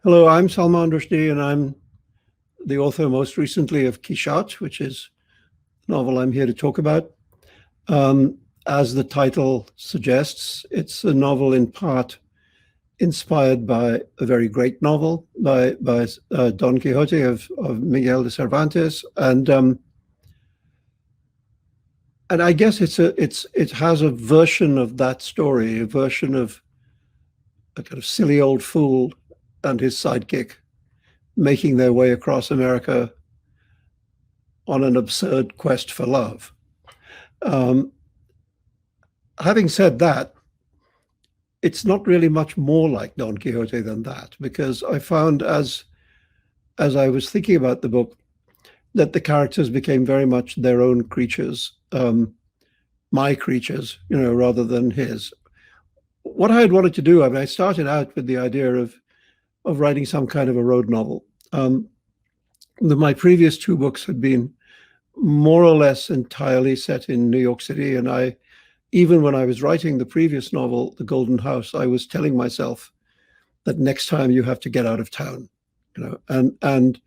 Hello, I'm Salman Rushdie, and I'm the author most recently of Quichotte, which is the novel I'm here to talk about. As the title suggests, it's a novel in part inspired by a very great novel by Don Quixote of Miguel de Cervantes, and I guess it has a version of that story, a version of a kind of silly old fool and his sidekick making their way across America on an absurd quest for love. Having said that, it's not really much more like Don Quixote than that, because I found as I was thinking about the book that the characters became very much their own creatures, my creatures, rather than his. What I had wanted to do, I started out with the idea of writing some kind of a road novel. My previous two books had been more or less entirely set in New York City, and even when I was writing the previous novel, The Golden House, I was telling myself that next time you have to get out of town, and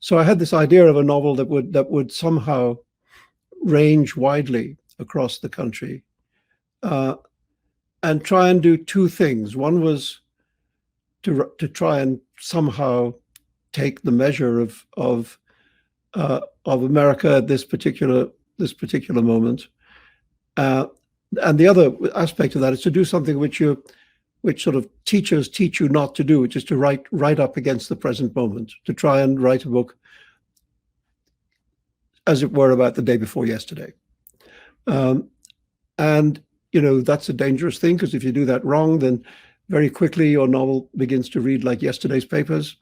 so I had this idea of a novel that would somehow range widely across the country, and try and do two things. One was to try and somehow take the measure of America at this particular moment, and the other aspect of that is to do something which sort of teachers teach you not to do, which is to write right up against the present moment, to try and write a book, as it were, about the day before yesterday. And that's a dangerous thing, because if you do that wrong, then very quickly your novel begins to read like yesterday's papers.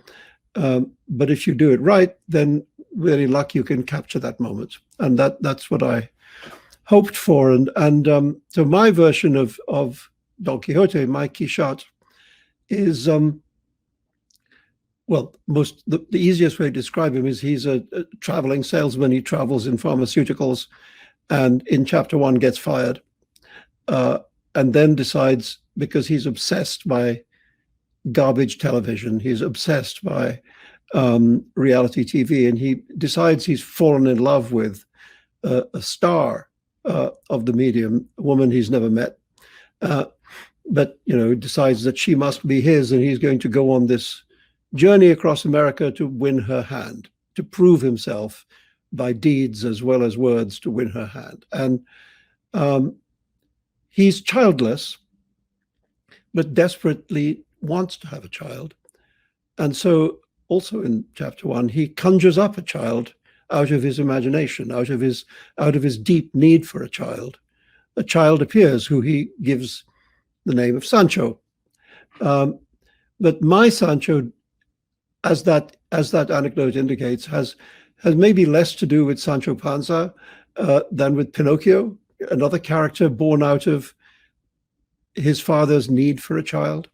But if you do it right, then with any luck you can capture that moment, and that's what I hoped for. And so my version of Don Quixote, my Quichotte, is the easiest way to describe him is he's a traveling salesman. He travels in pharmaceuticals, and in chapter 1 gets fired, and then decides, because he's obsessed by garbage television, he's obsessed by reality TV, and he decides he's fallen in love with a star of the medium, a woman he's never met, but decides that she must be his, and he's going to go on this journey across America to win her hand, to prove himself by deeds as well as words, to win her hand. And he's childless, but desperately wants to have a child. And so also in chapter 1, he conjures up a child out of his imagination, out of his deep need for a child. A child appears who he gives the name of Sancho. But my Sancho, as that anecdote indicates, has maybe less to do with Sancho Panza than with Pinocchio, another character born out of his father's need for a child,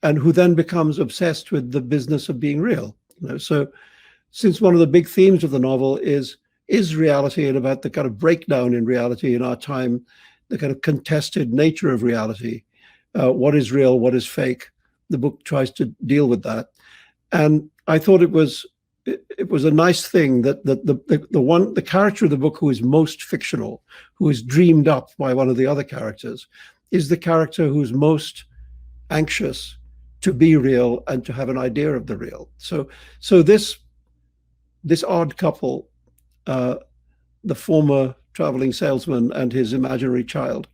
and who then becomes obsessed with the business of being real. So since one of the big themes of the novel is reality, and about the kind of breakdown in reality in our time, the kind of contested nature of reality, what is real, what is fake, the book tries to deal with that. And I thought it was a nice thing that the character of the book who is most fictional, who is dreamed up by one of the other characters, is the character who's most anxious to be real and to have an idea of the real. So this odd couple, the former traveling salesman and his imaginary child,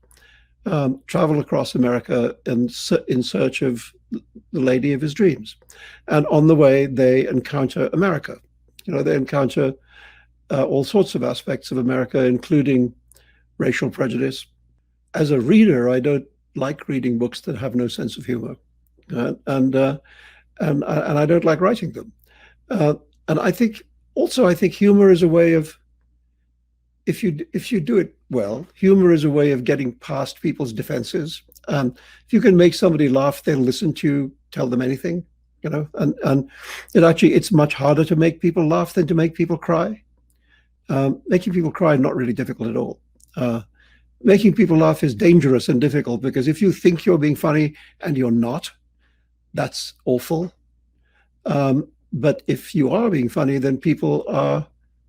travel across America in search of the lady of his dreams. And on the way, they encounter America. They encounter all sorts of aspects of America, including racial prejudice. As a reader, I don't like reading books that have no sense of humor, and I don't like writing them. And I think humor is a way of, if you do it well, humor is a way of getting past people's defenses. If you can make somebody laugh, they'll listen to you, tell them anything, and it's much harder to make people laugh than to make people cry. Making people cry is not really difficult at all. Making people laugh is dangerous and difficult, because if you think you're being funny and you're not, that's awful. But if you are being funny, then people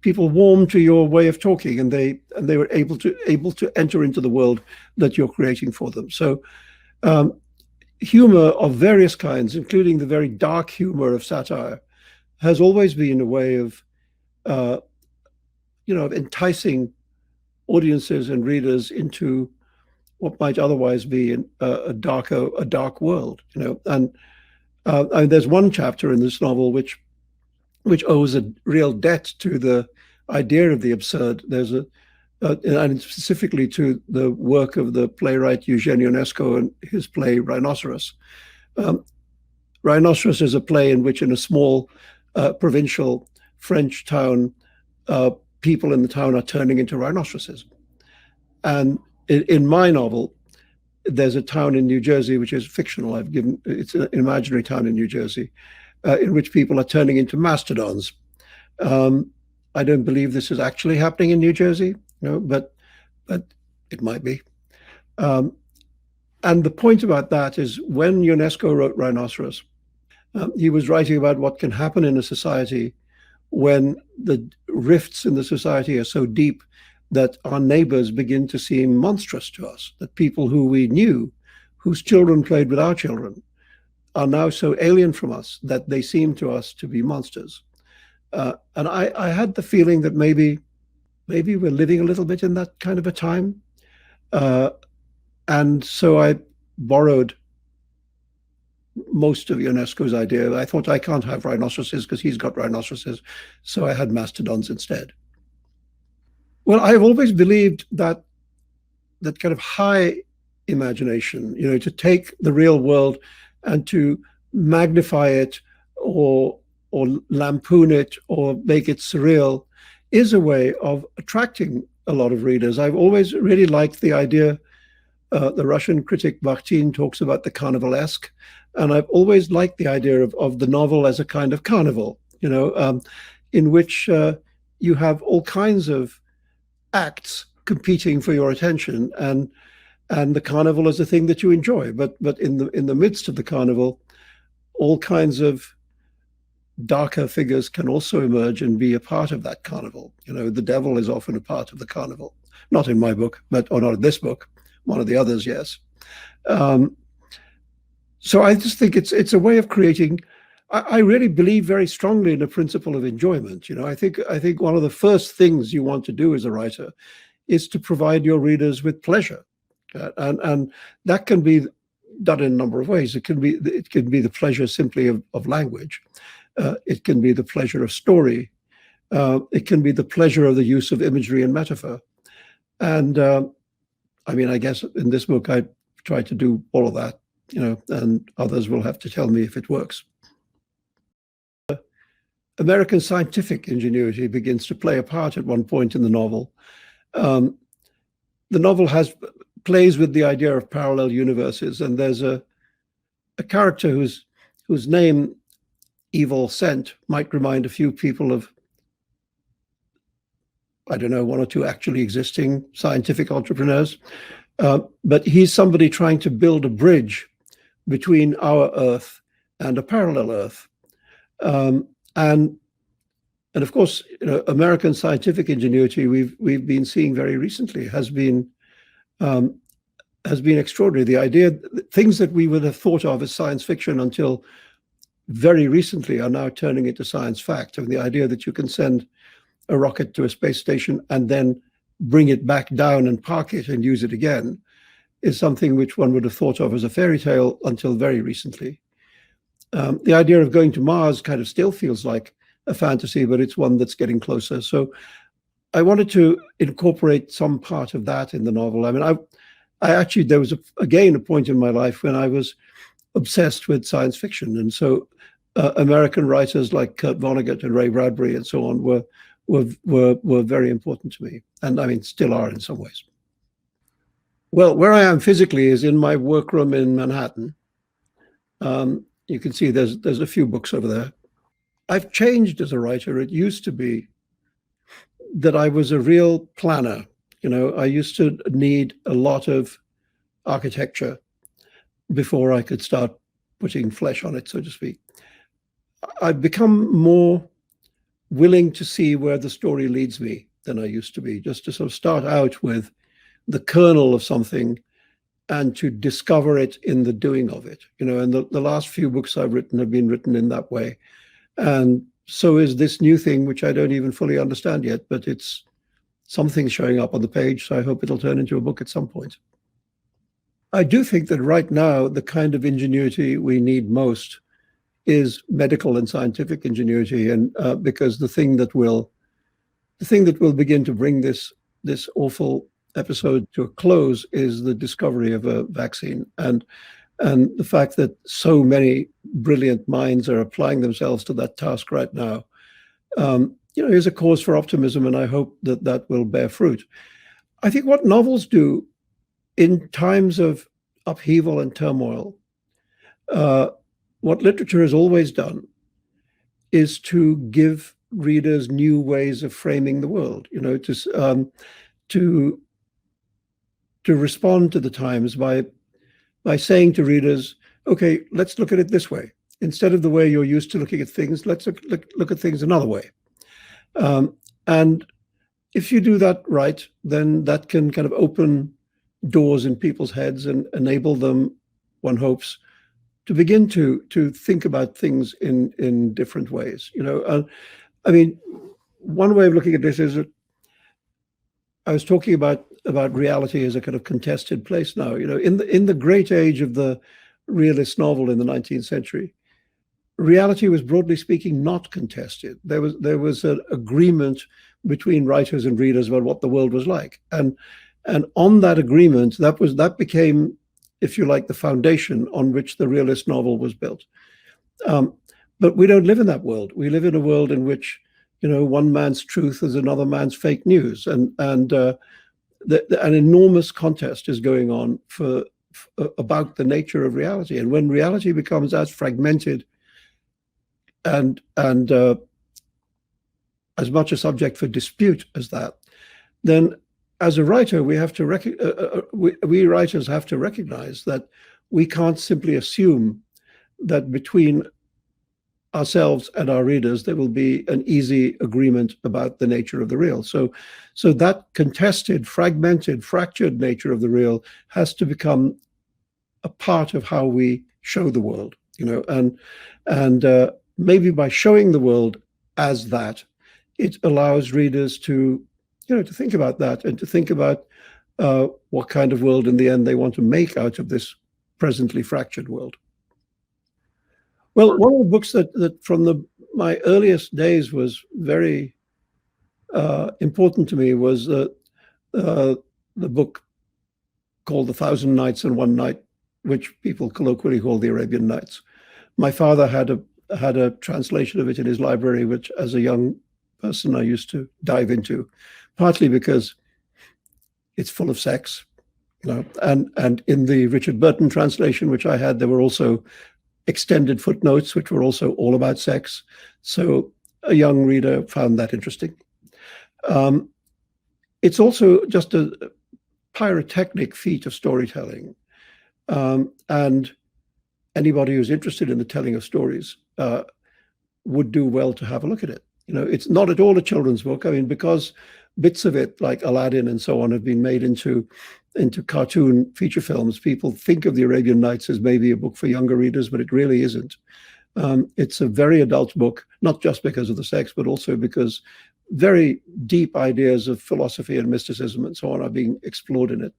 warm to your way of talking, and they were able to enter into the world that you're creating for them. So humor of various kinds, including the very dark humor of satire, has always been a way of uh, of enticing audiences and readers into what might otherwise be a dark world. And there's one chapter in this novel which owes a real debt to the idea of the absurd. And specifically to the work of the playwright Eugene Ionesco and his play Rhinoceros. Rhinoceros is a play in which, in a small provincial French town, people in the town are turning into rhinoceroses. And in my novel, there's a town in New Jersey which is fictional. It's an imaginary town in New Jersey, in which people are turning into mastodons. I don't believe this is actually happening in New Jersey, but it might be. And the point about that is, when Ionesco wrote Rhinoceros, he was writing about what can happen in a society when the rifts in the society are so deep that our neighbors begin to seem monstrous to us, that people who we knew, whose children played with our children, are now so alien from us that they seem to us to be monsters. And I had the feeling that maybe we're living a little bit in that kind of a time. And so I borrowed most of Ionesco's idea. I thought, I can't have rhinoceroses because he's got rhinoceroses, so I had mastodons instead. Well, I've always believed that kind of high imagination, to take the real world and to magnify it or lampoon it or make it surreal, is a way of attracting a lot of readers. I've always really liked the idea. The Russian critic Bakhtin talks about the Carnivalesque, and I've always liked the idea of the novel as a kind of carnival, in which you have all kinds of acts competing for your attention, and the carnival is a thing that you enjoy. But in the midst of the carnival, all kinds of darker figures can also emerge and be a part of that carnival. The devil is often a part of the carnival. Not in my book, or not in this book. One of the others, yes. So I just think it's a way of creating. I really believe very strongly in the principle of enjoyment. I think one of the first things you want to do as a writer is to provide your readers with pleasure, and that can be done in a number of ways. It can be the pleasure simply of language. It can be the pleasure of story. It can be the pleasure of the use of imagery and metaphor. And I guess in this book I try to do all of that, and others will have to tell me if it works. American scientific ingenuity begins to play a part at one point in the novel. The novel plays with the idea of parallel universes, and there's a character whose name, Evil Scent, might remind a few people of, I don't know, one or two actually existing scientific entrepreneurs. But he's somebody trying to build a bridge between our Earth and a parallel Earth. And of course, American scientific ingenuity we've been seeing very recently has been extraordinary. The idea, things that we would have thought of as science fiction until very recently are now turning into science fact. The idea that you can send a rocket to a space station and then bring it back down and park it and use it again is something which one would have thought of as a fairy tale until very recently. The idea of going to Mars kind of still feels like a fantasy, but it's one that's getting closer. So I wanted to incorporate some part of that in the novel. I actually, there was again a point in my life when I was obsessed with science fiction, and so American writers like Kurt Vonnegut and Ray Bradbury and so on were very important to me, and still are in some ways. Well, where I am physically is in my workroom in Manhattan. You can see there's a few books over there. I've changed as a writer. It used to be that I was a real planner. I used to need a lot of architecture before I could start putting flesh on it, so to speak. I've become more willing to see where the story leads me than I used to be, just to sort of start out with the kernel of something and to discover it in the doing of it. And the last few books I've written have been written in that way. And so is this new thing, which I don't even fully understand yet, but it's something showing up on the page. So I hope it'll turn into a book at some point. I do think that right now, the kind of ingenuity we need most is medical and scientific ingenuity. And because the thing that will begin to bring this awful episode to a close is the discovery of a vaccine, and the fact that so many brilliant minds are applying themselves to that task right now, is a cause for optimism, and I hope that will bear fruit. I think what novels do in times of upheaval and turmoil, what literature has always done, is to give readers new ways of framing the world. To respond to the times by saying to readers, okay, let's look at it this way. Instead of the way you're used to looking at things, let's look at things another way. And if you do that right, then that can kind of open doors in people's heads and enable them, one hopes, to begin to think about things in different ways. I mean, one way of looking at this is that I was talking about reality as a kind of contested place now. In the great age of the realist novel in the 19th century, reality was, broadly speaking, not contested. There was an agreement between writers and readers about what the world was like, and on that agreement, that became, if you like, the foundation on which the realist novel was built. But we don't live in that world. We live in a world in which one man's truth is another man's fake news, and an enormous contest is going on about the nature of reality. And when reality becomes as fragmented and as much a subject for dispute as that, then as a writer, we writers have to recognize that we can't simply assume that between ourselves and our readers there will be an easy agreement about the nature of the real. So that contested, fragmented, fractured nature of the real has to become a part of how we show the world. And maybe by showing the world as that, it allows readers to think about that and to think about what kind of world in the end they want to make out of this presently fractured world. Well, one of the books that from my earliest days was very important to me was the book called The Thousand Nights and One Night, which people colloquially call the Arabian Nights. My father had a translation of it in his library, which as a young person I used to dive into, partly because it's full of sex, and in the Richard Burton translation, which I had, there were also extended footnotes, which were also all about sex. So a young reader found that interesting. It's also just a pyrotechnic feat of storytelling. And anybody who's interested in the telling of stories would do well to have a look at it. It's not at all a children's book. I mean, because bits of it, like Aladdin and so on, have been made into cartoon feature films, people think of the Arabian Nights as maybe a book for younger readers, but it really isn't. It's a very adult book, not just because of the sex, but also because very deep ideas of philosophy and mysticism and so on are being explored in it.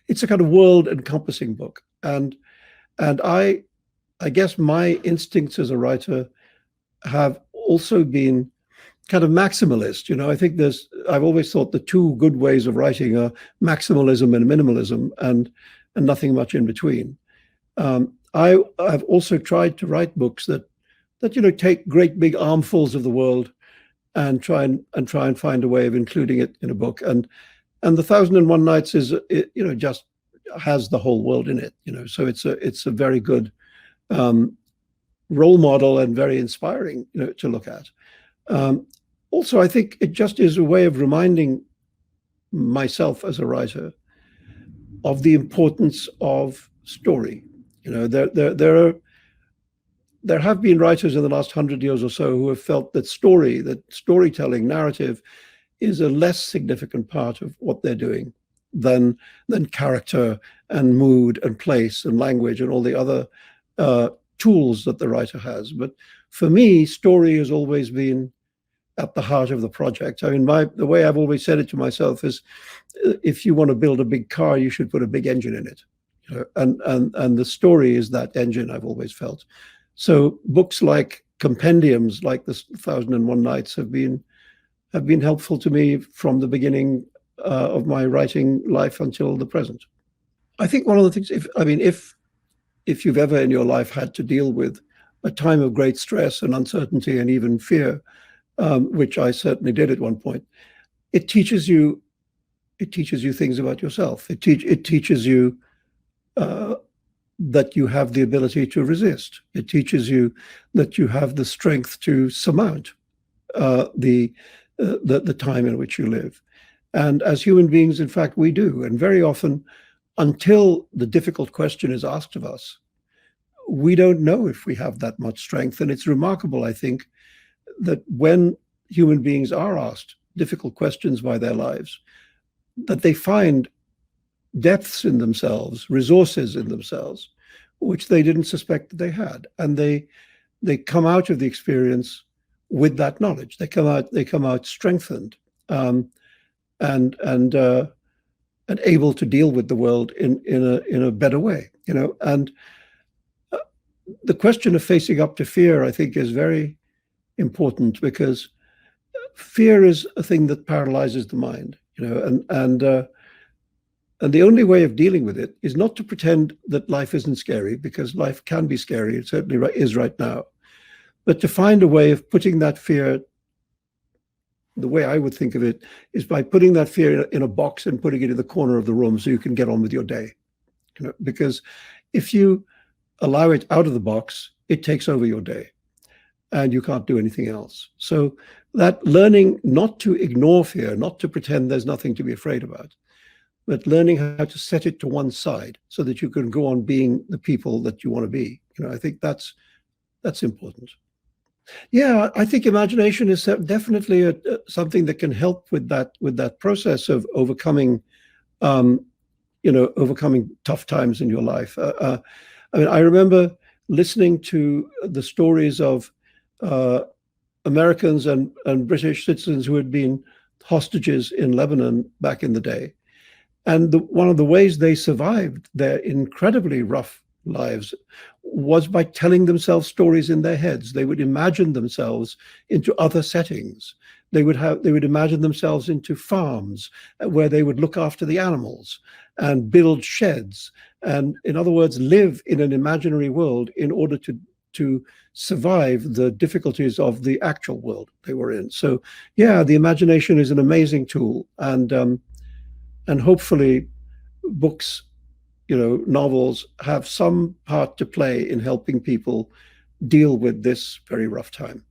It's a kind of world-encompassing book. And I guess my instincts as a writer have also been kind of maximalist. I think I've always thought the two good ways of writing are maximalism and minimalism, and nothing much in between. I've also tried to write books that take great big armfuls of the world and try and find a way of including it in a book. And The Thousand and One Nights just has the whole world in it. So it's a very good role model and very inspiring to look at. Also, I think it just is a way of reminding myself as a writer of the importance of story. There there have been writers in the last 100 years or so who have felt that storytelling, narrative, is a less significant part of what they're doing than character and mood and place and language and all the other tools that the writer has. But for me, story has always been at the heart of the project. I mean, the way I've always said it to myself is, if you want to build a big car, you should put a big engine in it. And the story is that engine, I've always felt. So books like compendiums like the 1001 Nights have been helpful to me from the beginning of my writing life until the present. I think one of the things, if you've ever in your life had to deal with a time of great stress and uncertainty and even fear, which I certainly did at one point, it teaches you things about yourself. It teaches you that you have the ability to resist. It teaches you that you have the strength to surmount the time in which you live. And as human beings, in fact, we do. And very often, until the difficult question is asked of us, we don't know if we have that much strength. And it's remarkable, I think, that when human beings are asked difficult questions by their lives, that they find depths in themselves, resources in themselves, which they didn't suspect that they had. And they come out of the experience with that knowledge. They come out strengthened, and able to deal with the world in a better way, And the question of facing up to fear, I think, is very important, because fear is a thing that paralyzes the mind, and the only way of dealing with it is not to pretend that life isn't scary, because life can be scary. It certainly is right now, but to find a way of putting that fear. The way I would think of it is by putting that fear in a box and putting it in the corner of the room so you can get on with your day. Because if you allow it out of the box, it takes over your day and you can't do anything else. So that learning not to ignore fear, not to pretend there's nothing to be afraid about, but learning how to set it to one side so that you can go on being the people that you want to be. I think that's important. Yeah, I think imagination is definitely something that can help with that process of overcoming, overcoming tough times in your life. I remember listening to the stories of Americans and British citizens who had been hostages in Lebanon back in the day, and one of the ways they survived their incredibly rough lives was by telling themselves stories in their heads. They would imagine themselves into other settings. They would imagine themselves into farms where they would look after the animals and build sheds, and in other words, live in an imaginary world in order to survive the difficulties of the actual world they were in. So yeah, the imagination is an amazing tool, and hopefully books, novels have some part to play in helping people deal with this very rough time.